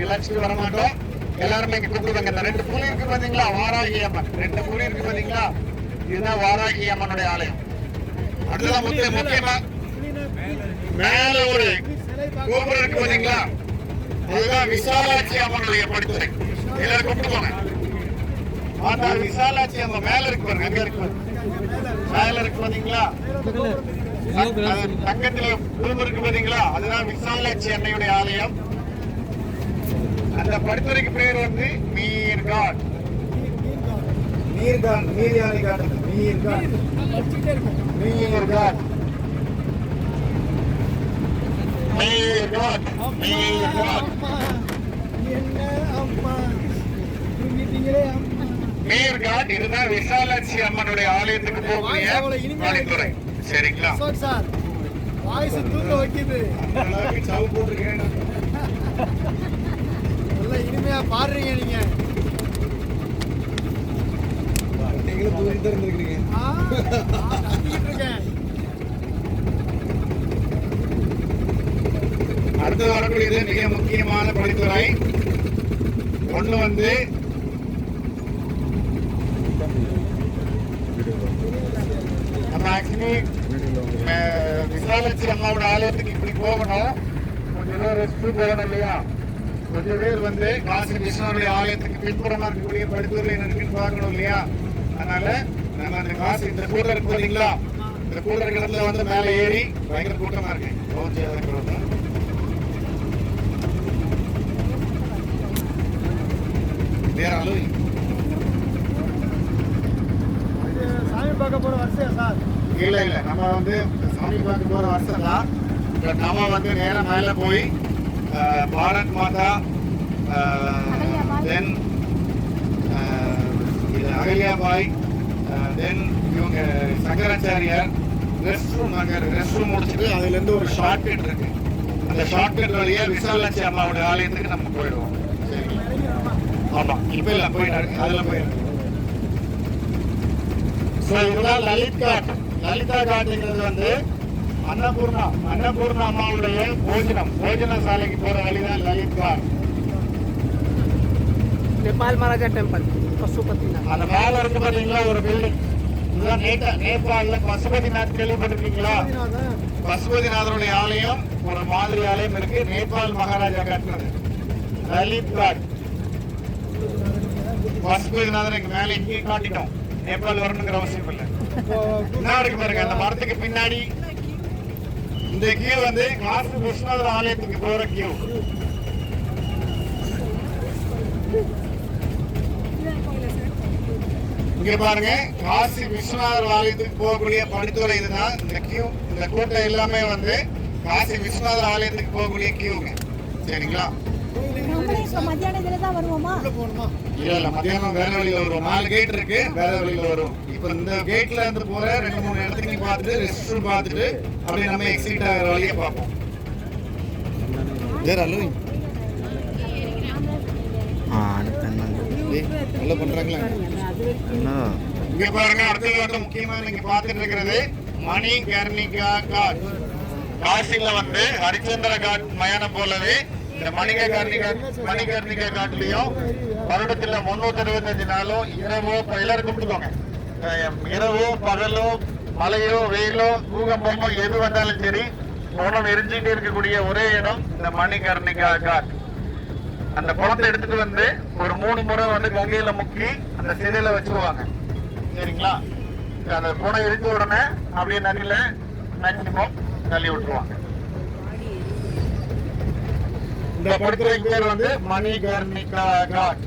எல்லாச்சும் வர மாட்டோம். எல்லாருமே இங்க கூப்பிடுவாங்க. இந்த 2 புலி இருக்கு பாத்தீங்களா, வாராகி அம்மன். 2 புலி இருக்கு பாத்தீங்களா, இதுதான் வாராகி அம்மனுடைய ஆலயம். அடுத்ததான் முக்கியமா மேல ஒரு கோபுரம் இருக்கு பாத்தீங்களா, அதுதான் விசாலாட்சி அம்மனுடைய படித்துறை. எல்லாரும் கூப்பிடுவாங்க. மாதா விசாலாட்சி அம்மன் மேல இருக்கு பாருங்க, அங்க இருக்கு மேல இருக்கு பாத்தீங்களா, தங்கத்துல குழும்பு இருக்கு பாத்தீங்களா, அதுதான் விசாலாட்சி அன்னையுடைய ஆலயம். அந்த படித்துறைக்கு பேர் வந்து மீர்காட். மீர்காட் மீர் யானை காட்டுது. மீர்காட் மீர்காட் மீர்காட் மீர்காட் மீர்காட். இதுதான் விசாலாட்சி அம்மனுடைய ஆலயத்துக்கு போகக்கூடிய படித்துறை. சரிங்களா சார்? வாய்ஸ் தூக்க வைக்குது. சவு போட்டுருக்கேன். இனிமையா பாடுறீங்க நீங்க. நீங்களும் தூக்கிட்டு இருந்திருக்கீங்க. அடுத்து வரக்கூடியது மிக முக்கியமான படித்துறை. ஒண்ணு வந்து நம்ம ஆக்சுவலி விசாலாட்சி அம்மாவோட ஆலயத்துக்கு இப்படி போகணும், கொஞ்சம் ரெஸ்ட் போகணும் இல்லையா. கொஞ்சம் பேர் வந்து காசி விஷ்ணுடைய ஆலயத்துக்கு பின்புறமா இருக்கக்கூடிய படித்துறையில் என்ன இருக்குன்னு பார்க்கணும் இல்லையா. அதனால நம்ம அந்த காசி இந்த கூட இருக்கு பாத்தீங்களா, இந்த கூட இருக்கிற இடத்துல வந்து மேல ஏறி பயங்கர கூட்டமா இருக்கு. சாமி பார்க்க போற வரிசையா சார்? இல்ல நம்ம வந்து சாமி பார்க்க போற வருஷம் தான். நம்ம வந்து நேரம் மேல போய் பாரத் மாதா, தென் அகல்யாபாய், தென் இவங்க சங்கராச்சாரியார் ரெஸ்ட் ரூம் முடிச்சுட்டு அதுல இருந்து ஒரு ஷார்ட்கட் இருக்கு. அந்த ஷார்ட்கட் வழியா விசாலாட்சி அம்மாவோட ஆலயத்துக்கு நம்ம போயிடுவோம். ஆமா, இப்ப இல்ல போயிட்டு அதுல போயிடும். இதுதான் லலித் காட். லலிதா காட்டுங்கிறது வந்து அன்னபூர்ணா அம்மாவுடைய போஜன சாலைக்கு போற வழிதான் லலித் காட். நேபாள் மகாராஜா டெம்பிள் பசுபதிநாத். அந்த மேல இருக்கு பாத்தீங்களா ஒரு பில்டிங், இதுதான் நேபாள்ல பசுபதிநாத் கேள்விப்பட்டிருக்கீங்களா? பசுபதிநாதருடைய ஆலயம் ஒரு மாதிரி ஆலயம் இருக்கு, நேபாள் மகாராஜா கட்டினது. லலித் காட் பசுபதிநாதர் இங்க மேல இங்கே காட்டிட்டோம். நேபாள் வரணுங்கிற அவசியம் இல்லை. என்ன இருக்கு பாருங்க அந்த மரத்துக்கு பின்னாடி. இந்த கியூ வந்து காசி விஸ்வநாதர் ஆலயத்துக்கு போற கியூ. இங்க பாருங்க, காசி விஸ்வநாதர் ஆலயத்துக்கு போகக்கூடிய படித்துறை இதுதான். இந்த கியூ, இந்த கூட்டம் எல்லாமே வந்து காசி விஸ்வநாதர் ஆலயத்துக்கு போகக்கூடிய கியூங்க. சரிங்களா? இல்ல மத்தியானம் வேற வழியில வருவோம். 4 கேட் இருக்கு, வேற வழியில வரும். இப்ப இந்த கேட்ல இருந்து போற 2-3 இடத்துக்கு பார்த்துட்டு ரெஸ்ட் ரூம் பார்த்துட்டு அப்படியே நம்ம எக்ஸிட் ஆகிற வழியை பார்ப்போம். நல்லா பண்றாங்களா? இங்க பாருங்க, அடுத்தது முக்கியமா நீங்க பார்த்துட்டு இருக்கிறது மணிகர்ணிகா காட். காசில வந்து ஹரிச்சந்திர காட் மயானம் போலவே இந்த மணிகர்ணிகா காட்டுலயும் வருடத்துல 365 நாளும் இரவோ எல்லாரும் கூப்பிட்டுக்கோங்க. இரவோ பகலோ மழையோ வெயிலோ பூகம்பமோ எது வந்தாலும் சரி குளம் எரிஞ்சுட்டு இருக்கக்கூடிய ஒரே இடம் இந்த மணிகர்ணிகா காட். அந்த குளத்தை எடுத்துட்டு வந்து ஒரு 3 முறை வந்து கங்கையில முக்கி அந்த சிலையில வச்சிருவாங்க. சரிங்களா? அந்த குளம் எரிஞ்ச உடனே அப்படியே நதியில மேக்சிமம் தள்ளி விட்டுருவாங்க. இந்த படுத்துறை பேர் வந்து மணிகர்ணிகா காட்.